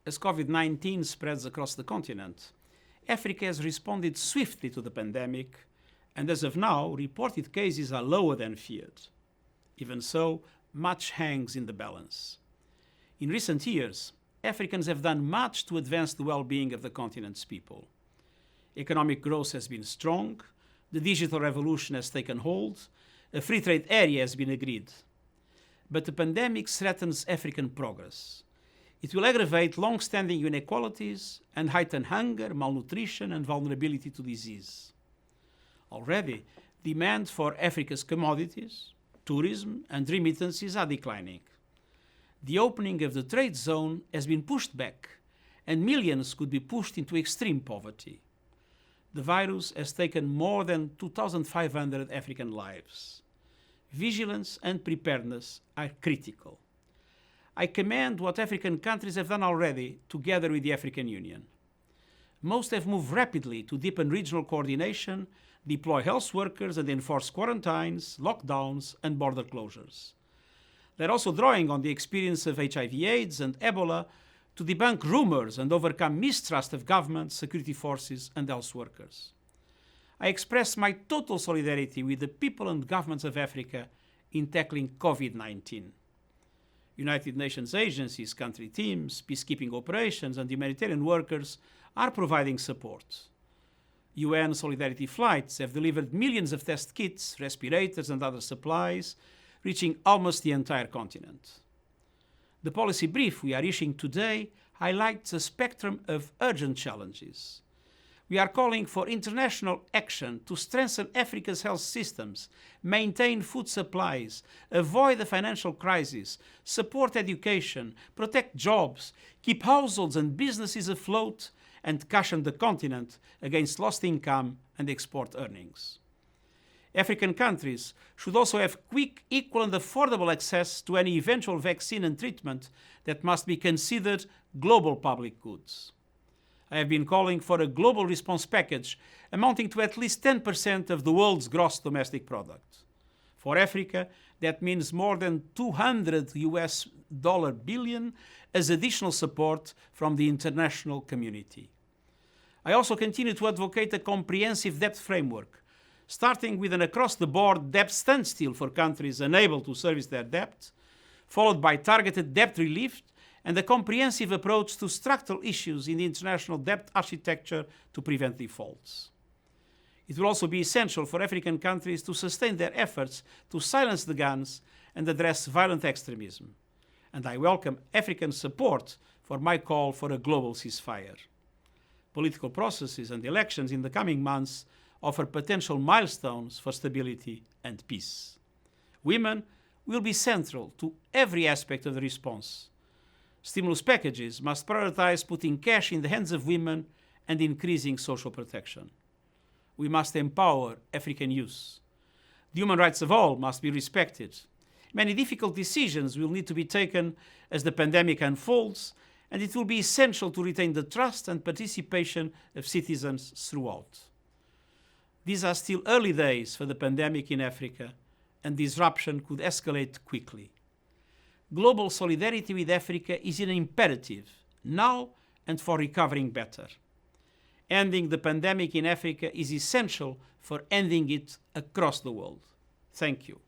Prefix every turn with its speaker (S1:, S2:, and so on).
S1: As COVID-19 spreads across the continent, Africa has responded swiftly to the pandemic, and as of now, reported cases are lower than feared. Even so, much hangs in the balance. In recent years, Africans have done much to advance the well-being of the continent's people. Economic growth has been strong, the digital revolution has taken hold, a free trade area has been agreed. But the pandemic threatens African progress. It will aggravate long-standing inequalities and heighten hunger, malnutrition, and vulnerability to disease. Already, demand for Africa's commodities, tourism, and remittances are declining. The opening of the trade zone has been pushed back, and millions could be pushed into extreme poverty. The virus has taken more than 2,500 African lives. Vigilance and preparedness are critical. I commend what African countries have done already together with the African Union. Most have moved rapidly to deepen regional coordination, deploy health workers, and enforce quarantines, lockdowns, and border closures. They're also drawing on the experience of HIV/AIDS and Ebola to debunk rumors and overcome mistrust of governments, security forces, and health workers. I express my total solidarity with the people and governments of Africa in tackling COVID-19. United Nations agencies, country teams, peacekeeping operations, and humanitarian workers are providing support. UN Solidarity flights have delivered millions of test kits, respirators, and other supplies, reaching almost the entire continent. The policy brief we are issuing today highlights a spectrum of urgent challenges. We are calling for international action to strengthen Africa's health systems, maintain food supplies, avoid the financial crisis, support education, protect jobs, keep households and businesses afloat, and cushion the continent against lost income and export earnings. African countries should also have quick, equal, and affordable access to any eventual vaccine and treatment that must be considered global public goods. I have been calling for a global response package amounting to at least 10% of the world's gross domestic product. For Africa, that means more than $200 billion as additional support from the international community. I also continue to advocate a comprehensive debt framework, starting with an across-the-board debt standstill for countries unable to service their debt, followed by targeted debt relief and a comprehensive approach to structural issues in the international debt architecture to prevent defaults. It will also be essential for African countries to sustain their efforts to silence the guns and address violent extremism. And I welcome African support for my call for a global ceasefire. Political processes and elections in the coming months offer potential milestones for stability and peace. Women will be central to every aspect of the response. Stimulus packages must prioritize putting cash in the hands of women and increasing social protection. We must empower African youth. The human rights of all must be respected. Many difficult decisions will need to be taken as the pandemic unfolds, and it will be essential to retain the trust and participation of citizens throughout. These are still early days for the pandemic in Africa, and disruption could escalate quickly. Global solidarity with Africa is an imperative, now and for recovering better. Ending the pandemic in Africa is essential for ending it across the world. Thank you.